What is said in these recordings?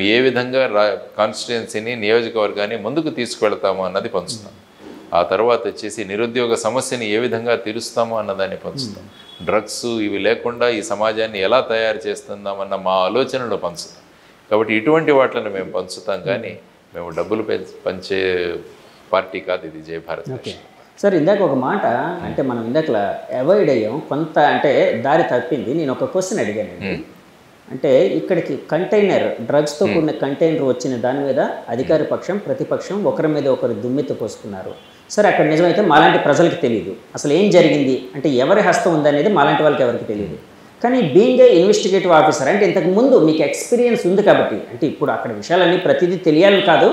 ఏ విధంగా కాన్స్టిట్యుయెన్సీని నియోజకవర్గాన్ని ముందుకు తీసుకువెళ్తాము అన్నది పంచుతాం. ఆ తర్వాత వచ్చేసి నిరుద్యోగ సమస్యని ఏ విధంగా తీరుస్తాము అన్నదాన్ని పంచుతాం. డ్రగ్స్ ఇవి లేకుండా ఈ సమాజాన్ని ఎలా తయారు చేస్తుందామన్న మా ఆలోచనలు పంచుతాం. కాబట్టి ఇటువంటి వాటిని మేము పంచుతాం, కానీ మేము డబ్బులు పంచే పార్టీ కాదు ఇది జై భారత్. సార్, ఇందాక ఒక మాట అంటే మనం ఇందాక అవాయిడ్ అయ్యాం కొంత, అంటే దారి తప్పింది. నేను ఒక క్వశ్చన్ అడిగానండి. అంటే ఇక్కడికి కంటైనర్, డ్రగ్స్తో కూడిన కంటైనర్ వచ్చిన దాని మీద అధికార పక్షం ప్రతిపక్షం ఒకరి మీద ఒకరు దుమ్మెత్తి పోసుకున్నారు. సరే, అక్కడ నిజమైతే మాలాంటి ప్రజలకు తెలియదు అసలు ఏం జరిగింది, అంటే ఎవరి హస్తం ఉందనేది మాలాంటి వాళ్ళకి ఎవరికి తెలియదు. కానీ బీయింగ్ ఏ ఇన్వెస్టిగేటివ్ ఆఫీసర్ అంటే ఇంతకు ముందు మీకు ఎక్స్పీరియన్స్ ఉంది కాబట్టి, అంటే ఇప్పుడు అక్కడ విషయాలన్నీ ప్రతిదీ తెలియాలని కాదు,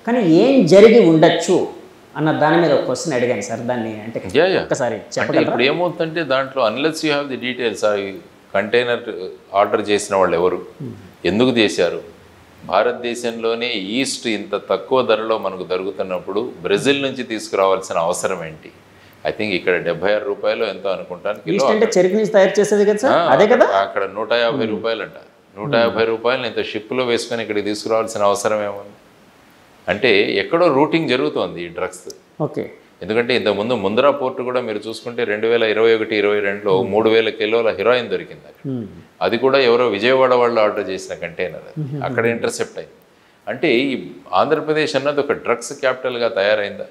కానీ ఏం జరిగి ఉండొచ్చు అన్న దాని మీద ఒక క్వశ్చన్ అడిగాను సార్. దాన్ని అంటే ఒక్కసారి చెప్పండి. ఇప్పుడు ఏమవుతుందంటే దాంట్లో unless you have the details, container order చేసిన వాళ్ళు ఎవరు, ఎందుకు చేశారు, భారతదేశంలోనే ఈస్ట్ ఇంత తక్కువ ధరలో మనకు దొరుకుతున్నప్పుడు బ్రెజిల్ నుంచి తీసుకురావాల్సిన అవసరం ఏంటి? ఐ థింక్ ఇక్కడ 76 రూపాయలు ఎంతో అనుకుంటాను కిలో. చెరుకు నుంచి తయారు చేసేది కదా సార్, అదే కదా. అక్కడ 150 రూపాయలు అంట. 150 రూపాయలు ఇంత షిప్లో వేసుకొని ఇక్కడికి తీసుకురావాల్సిన అవసరం ఏముంది? అంటే ఎక్కడో రూటింగ్ జరుగుతోంది ఈ డ్రగ్స్. ఓకే. ఎందుకంటే ఇంతకుముందు ముంద్రా పోర్టు కూడా మీరు చూసుకుంటే 2021-22లో 3000 కిలోల హీరోయిన్ దొరికింది అక్కడ. అది కూడా ఎవరో విజయవాడ వాళ్ళు ఆర్డర్ చేసిన కంటైనర్, అక్కడ ఇంటర్సెప్ట్ అయింది. అంటే ఈ ఆంధ్రప్రదేశ్ అన్నది ఒక డ్రగ్స్ క్యాపిటల్గా తయారైందా?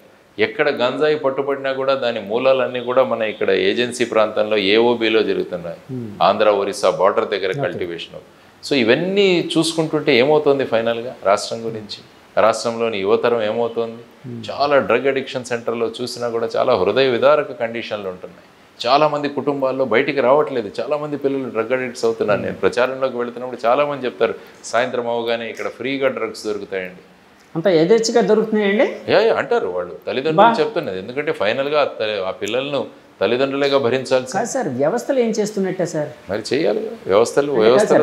ఎక్కడ గంజాయి పట్టుబడినా కూడా దాని మూలాలన్నీ కూడా మన ఇక్కడ ఏజెన్సీ ప్రాంతంలో ఏఓబిలో జరుగుతున్నాయి. ఆంధ్ర ఒరిస్సా బార్డర్ దగ్గర కల్టివేషన్. సో ఇవన్నీ చూసుకుంటుంటే ఏమవుతుంది ఫైనల్గా రాష్ట్రం గురించి, రాష్ట్రంలోని యువతరం ఏమవుతోంది? చాలా డ్రగ్ అడిక్షన్ సెంటర్లో చూసినా కూడా చాలా హృదయ విదారక కండిషన్లు ఉంటున్నాయి. చాలామంది కుటుంబాల్లో బయటికి రావట్లేదు, చాలామంది పిల్లలు డ్రగ్ అడిక్ట్స్ అవుతున్నారు. నేను ప్రచారంలోకి వెళుతున్నప్పుడు చాలామంది చెప్తారు సాయంత్రం అవగానే ఇక్కడ ఫ్రీగా డ్రగ్స్ దొరుకుతాయండి, అంత యథేచ్ఛగా దొరుకుతున్నాయండి అంటారు వాళ్ళు. తల్లిదండ్రులు చెప్తున్నది. ఎందుకంటే ఫైనల్గా ఆ పిల్లలను తల్లిదండ్రులుగా భరించాల్సి. సార్, వ్యవస్థలు ఏం చేస్తున్నట్టే సార్? మరి చేయాలి వ్యవస్థలు.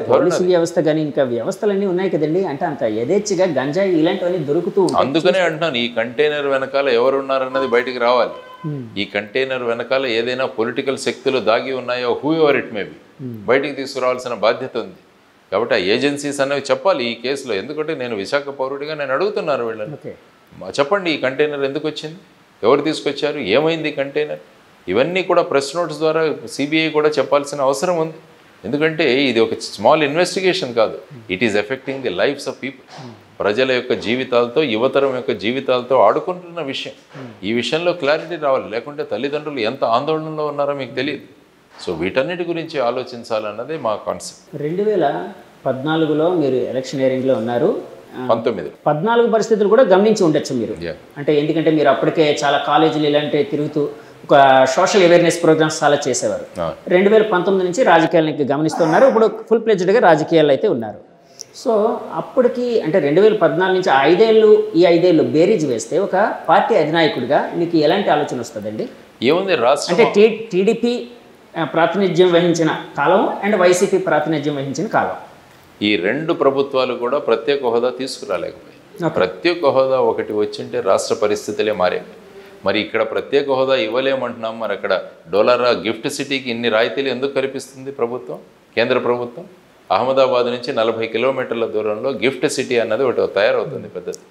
పోలీసు వ్యవస్థ కానీ ఇంకా వ్యవస్థలన్నీ ఉన్నాయి కదండి. అంటే అంత యథేచ్ఛగా గంజాయి ఇలాంటివన్నీ దొరుకుతూ. అందుకనే అంటున్నాను ఈ కంటైనర్ వెనకాల ఎవరు ఉన్నారన్నది బయటికి రావాలి. ఈ కంటైనర్ వెనకాల ఏదైనా పొలిటికల్ శక్తులు దాగి ఉన్నాయో, who ever it may be, బయటికి తీసుకురావాల్సిన బాధ్యత ఉంది. కాబట్టి ఆ ఏజెన్సీస్ అనేవి చెప్పాలి ఈ కేసులో. ఎందుకంటే నేను విశాఖ పౌరుడిగా నేను అడుగుతున్నాను వీళ్ళని, చెప్పండి ఈ కంటైనర్ ఎందుకు వచ్చింది, ఎవరు తీసుకొచ్చారు, ఏమైంది ఈ కంటైనర్? ఇవన్నీ కూడా ప్రెస్ నోట్స్ ద్వారా సిబిఐ కూడా చెప్పాల్సిన అవసరం ఉంది. ఎందుకంటే ఇది ఒక స్మాల్ ఇన్వెస్టిగేషన్ కాదు, it is affecting the lifes of people. ప్రజల యొక్క జీవితాలతో, యువతరం యొక్క జీవితాలతో ఆడుకుంటున్న విషయం. ఈ విషయంలో క్లారిటీ రావాలి, లేకుంటే తల్లిదండ్రులు ఎంత ఆందోళనలో ఉన్నారో మీకు తెలియదు. సో వీటన్నిటి గురించి ఆలోచించాలన్నదే మా కాన్సెప్ట్. 2014లో మీరు ఎలక్షన్ హియరింగ్లో ఉన్నారు. 14 పరిస్థితులు కూడా గమనించి ఉండొచ్చు మీరు. అంటే ఎందుకంటే మీరు అప్పటికే చాలా కాలేజీలు ఇలాంటివి తిరుగుతూ ఒక సోషల్ అవేర్నెస్ ప్రోగ్రామ్స్ చాలా చేసేవారు. 2019 నుంచి రాజకీయాలకి గమనిస్తున్నారు. ఇప్పుడు ఫుల్ ప్లెజ్డ్గా రాజకీయాలు అయితే ఉన్నారు. సో అప్పటికి అంటే 2014 నుంచి 5 ఏళ్ళు బేరీజ్ వేస్తే ఒక పార్టీ అధినాయకుడిగా మీకు ఎలాంటి ఆలోచన వస్తుందండి? ఏముంది, రాష్ట్రం అంటే టీడీపీ ప్రాతినిధ్యం వహించిన కాలం అండ్ వైసీపీ ప్రాతినిధ్యం వహించిన కాలం, ఈ రెండు ప్రభుత్వాలు కూడా ప్రత్యేక హోదా తీసుకురాలేకపోయాయి. ప్రత్యేక హోదా ఒకటి వచ్చింటే రాష్ట్ర పరిస్థితులే మారేవి. మరి ఇక్కడ ప్రత్యేక హోదా ఇవ్వలేమంటున్నాం. మరి అక్కడ డోలారా గిఫ్ట్ సిటీకి ఇన్ని రాయితీలు ఎందుకు కల్పిస్తుంది ప్రభుత్వం, కేంద్ర ప్రభుత్వం? అహ్మదాబాద్ నుంచి 40 కిలోమీటర్ల దూరంలో గిఫ్ట్ సిటీ అన్నది ఒకటి తయారవుతుంది పెద్దది.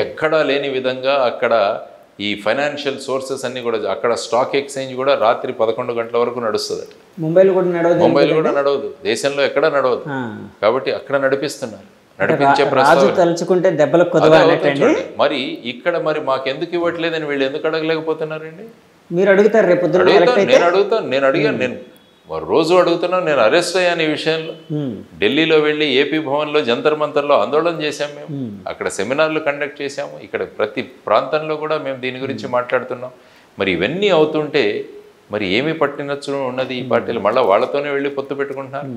ఎక్కడా లేని విధంగా అక్కడ ఈ ఫైనాన్షియల్ సోర్సెస్ అన్నీ కూడా, అక్కడ స్టాక్ ఎక్స్చేంజ్ కూడా రాత్రి 11 గంటల వరకు నడుస్తుంది. ముంబైలో కూడా నడవదు, దేశంలో ఎక్కడ నడవదు. కాబట్టి అక్కడ నడిపిస్తున్నారు. నడిపించే తలుచుకుంటే దెబ్బలకు మరి ఇక్కడ మరి మాకెందుకు ఇవ్వట్లేదని వీళ్ళు ఎందుకు అడగలేకపోతున్నారండి? మీరు అడుగుతారు రేపు? నేను అడిగాను, నేను రోజు అడుగుతున్నాను. నేను అరెస్ట్ అయ్యాను ఈ విషయంలో. ఢిల్లీలో వెళ్ళి ఏపీ భవన్లో జంతర్ మంతర్లో ఆందోళన చేశాము మేము, అక్కడ సెమినార్లు కండక్ట్ చేశాము. ఇక్కడ ప్రతి ప్రాంతంలో కూడా మేము దీని గురించి మాట్లాడుతున్నాం. మరి ఇవన్నీ అవుతుంటే మరి ఏమి పట్టినచ్చు ఉన్నది ఈ పార్టీలు? మళ్ళీ వాళ్ళతోనే వెళ్ళి పొత్తు పెట్టుకుంటున్నారు.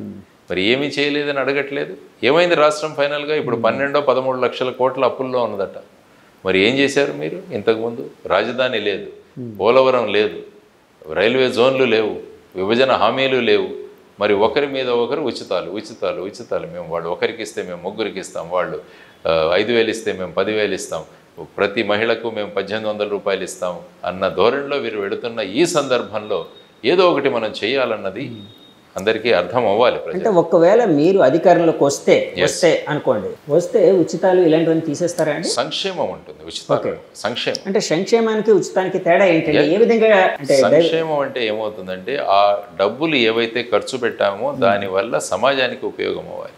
మరి ఏమీ చేయలేదని అడగట్లేదు. ఏమైంది రాష్ట్రం ఫైనల్గా? ఇప్పుడు 12-13 లక్షల కోట్ల అప్పుల్లో ఉన్నదట. మరి ఏం చేశారు మీరు? ఇంతకుముందు రాజధాని లేదు, పోలవరం లేదు, రైల్వే జోన్లు లేవు, విభజన హామీలు లేవు. మరి ఒకరి మీద ఒకరు ఉచితాలు మేము వాళ్ళు ఒకరికి ఇస్తే మేము ముగ్గురికి ఇస్తాం, వాళ్ళు 5,000 ఇస్తే మేము 10,000 ఇస్తాం, ప్రతి మహిళకు మేము 1,800 రూపాయలు ఇస్తాం అన్న ధోరణిలో వీరు వెళుతున్న ఈ సందర్భంలో ఏదో ఒకటి మనం చేయాలన్నది అందరికీ అర్థం అవ్వాలి అంటే ప్రజలు. ఒకవేళ మీరు అధికారంలోకి వస్తే అనుకోండి, వస్తే ఉచితాలు ఇలాంటివన్నీ తీసేస్తారా అండి? సంక్షేమం ఉంటుంది, ఉచితాలు సంక్షేమం. అంటే సంక్షేమానికి ఉచితానికి తేడా ఏంటండి? ఏ విధంగా అంటే సంక్షేమం అంటే ఏమవుతుందంటే ఆ డబ్బులు ఏవైతే ఖర్చు పెట్టామో దానివల్ల సమాజానికి ఉపయోగం అవ్వాలి.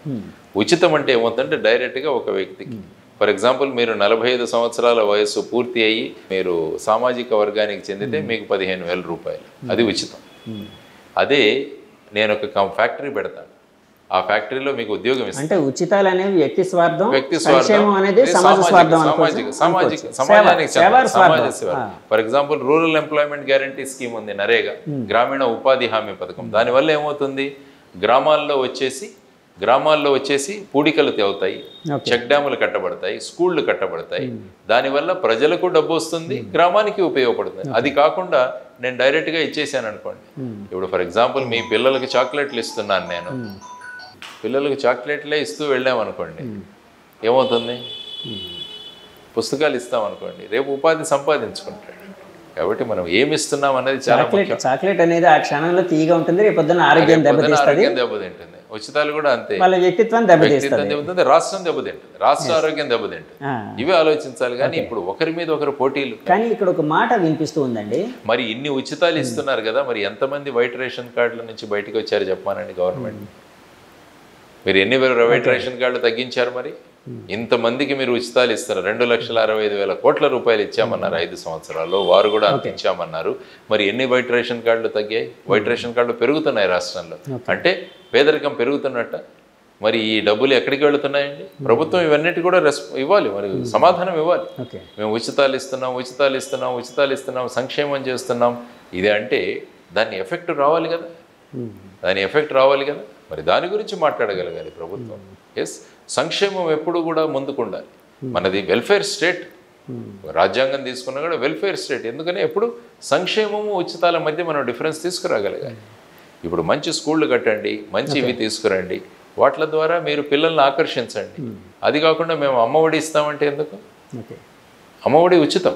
ఉచితం అంటే ఏమవుతుందంటే డైరెక్ట్గా ఒక వ్యక్తికి, ఫర్ ఎగ్జాంపుల్ మీరు 45 సంవత్సరాల వయస్సు పూర్తి అయ్యి మీరు సామాజిక వర్గానికి చెందితే మీకు 15,000 రూపాయలు, అది ఉచితం. అదే నేను ఒక ఫ్యాక్టరీ పెడతాను, ఆ ఫ్యాక్టరీలో మీకు ఉద్యోగం ఇస్తాను. అంటే ఉచితాలు అనేవి వ్యక్తి స్వార్థం, వ్యక్తి స్వార్థం సంక్షేమం అనేది సమాజ స్వార్థం, సమాజానికి సమాజ సేవ. For example rural employment guarantee scheme ఉంది, నరేగా గ్రామీణ ఉపాధి హామీ పథకం. దానివల్ల ఏమవుతుంది, గ్రామాల్లో వచ్చేసి పూడికలు తేవుతాయి, చెక్ డ్యాములు కట్టబడతాయి, స్కూళ్ళు కట్టబడతాయి. దానివల్ల ప్రజలకు డబ్బు వస్తుంది, గ్రామానికి ఉపయోగపడుతుంది. అది కాకుండా నేను డైరెక్ట్గా ఇచ్చేసాను అనుకోండి, ఇప్పుడు ఫర్ ఎగ్జాంపుల్ మీ పిల్లలకి చాక్లెట్లు ఇస్తున్నాను, నేను పిల్లలకి చాక్లెట్లే ఇస్తూ వెళ్ళామనుకోండి, ఏమవుతుంది, పుస్తకాలు ఇస్తామనుకోండి, రేపు ఉపాధి సంపాదించుకుంటాడు. కాబట్టి మనం ఏమి ఇస్తున్నాం అనేది చాలా ముఖ్యం. చాక్లెట్ అనేది ఆ క్షణంలో తీయగా ఉంటుంది, రేపు పొద్దున్న ఆరోగ్యం దెబ్బతింటుంది. ఉచితాలు కూడా అంతే, వాళ్ళ వ్యక్తిత్వం దెబ్బతింటుంది, రాష్ట్రం దెబ్బతింటుంది, రాష్ట్ర ఆరోగ్యం దెబ్బతింటుంది. ఇవే ఆలోచించాలి. కానీ ఇప్పుడు ఒకరి మీద ఒకరు పోటీలు. కానీ ఇక్కడ ఒక మాట వినిపిస్తూ ఉందండి, మరి ఇన్ని ఉచితాలు ఇస్తున్నారు కదా, మరి ఎంతమంది వైట్ రేషన్ కార్డుల నుంచి బయటకు వచ్చారు చెప్పానండి గవర్నమెంట్? మీరు ఎన్ని వైట్ రేషన్ కార్డులు తగ్గించారు? మరి ఇంతమందికి మీరు ఉచితాలు ఇస్తారు, 2,65,000 కోట్ల రూపాయలు ఇచ్చామన్నారు 5 సంవత్సరాల్లో, వారు కూడా అంత ఇచ్చామన్నారు. మరి ఎన్ని వైట్ రేషన్ కార్డులు తగ్గాయి? వైట్ రేషన్ కార్డులు పెరుగుతున్నాయి రాష్ట్రంలో, అంటే పేదరికం పెరుగుతున్నట్ట. మరి ఈ డబ్బులు ఎక్కడికి వెళుతున్నాయండి? ప్రభుత్వం ఇవన్నిటి కూడా ఇవ్వాలి, మరి సమాధానం ఇవ్వాలి. మేము ఉచితాలు ఇస్తున్నాం, సంక్షేమం చేస్తున్నాం, ఇదే అంటే దాని ఎఫెక్ట్ రావాలి కదా, మరి దాని గురించి మాట్లాడగలగాలి ప్రభుత్వం. సంక్షేమం ఎప్పుడు కూడా ముందుకు ఉండాలి. మనది వెల్ఫేర్ స్టేట్, రాజ్యాంగం తీసుకున్నా కూడా వెల్ఫేర్ స్టేట్. ఎందుకని ఎప్పుడు సంక్షేమము ఉచితాల మధ్య మనం డిఫరెన్స్ తీసుకురాగలగాలి. ఇప్పుడు మంచి స్కూళ్ళు కట్టండి, మంచి ఇవి తీసుకురండి, వాటి ద్వారా మీరు పిల్లల్ని ఆకర్షించండి. అది కాకుండా మేము అమ్మఒడి ఇస్తామంటే ఎందుకు? అమ్మఒడి ఉచితం.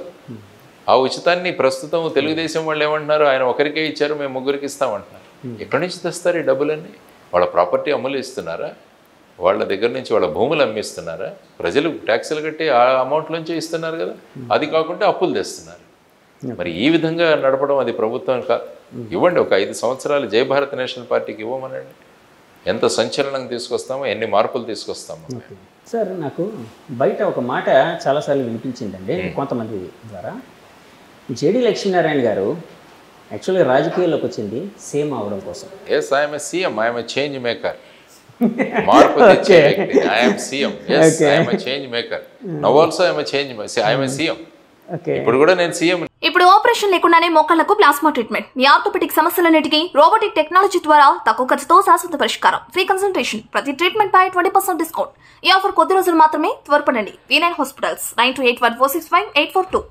ఆ ఉచితాన్ని ప్రస్తుతం తెలుగుదేశం వాళ్ళు ఏమంటున్నారు, ఆయన ఒకరికే ఇచ్చారు, మేము 3కి ఇస్తామంటున్నారు. ఎక్కడి నుంచి తెస్తారు ఈ డబ్బులన్నీ? వాళ్ళ ప్రాపర్టీ అమ్ములు ఇస్తున్నారా? వాళ్ళ దగ్గర నుంచి వాళ్ళ భూములు అమ్మిస్తున్నారా? ప్రజలు ట్యాక్సులు కట్టి ఆ అమౌంట్ నుంచి ఇస్తున్నారు కదా, అది కాకుండా అప్పులు తెస్తున్నారు. మరి ఈ విధంగా నడపడం అది ప్రభుత్వం ఇవ్వండి. ఒక 5 సంవత్సరాలు జై భారత్ నేషనల్ పార్టీకి ఇవ్వమనండి, ఎంత సంచలనం తీసుకొస్తామో, ఎన్ని మార్పులు తీసుకొస్తామో. సార్, నాకు బయట ఒక మాట చాలాసార్లు వినిపించిందండి కొంతమంది ద్వారా, జేడి లక్ష్మీనారాయణ గారు యాక్చువల్లీ రాజకీయాల్లోకి వచ్చింది సీఎం అవడం కోసం. Yes, I'm a CM, I'm a change maker. మార్పు తెచ్చే వ్యక్తి. I'm CM, yes, I'm a change maker. Now also I'm a change, I'm a CM. ఇప్పుడు కూడా నేను సీఎం. ఇప్పుడు ఆపరేషన్ లేకుండానే మోకాళ్లకు ప్లాస్మా ట్రీట్మెంట్, మీ ఆర్థోపెడిక్ సమస్యలన్నిటికీ రోబోటిక్ టెక్నాలజీ ద్వారా తక్కువ ఖర్చుతో శాశ్వత పరిష్కారం, ఫ్రీ కన్సల్టేషన్, ప్రతి ట్రీట్మెంట్ పై 20% డిస్కౌంట్. ఈ ఆఫర్ కొద్ది రోజులు మాత్రమే, త్వరపడండి. V9 hospitals, 9281465842.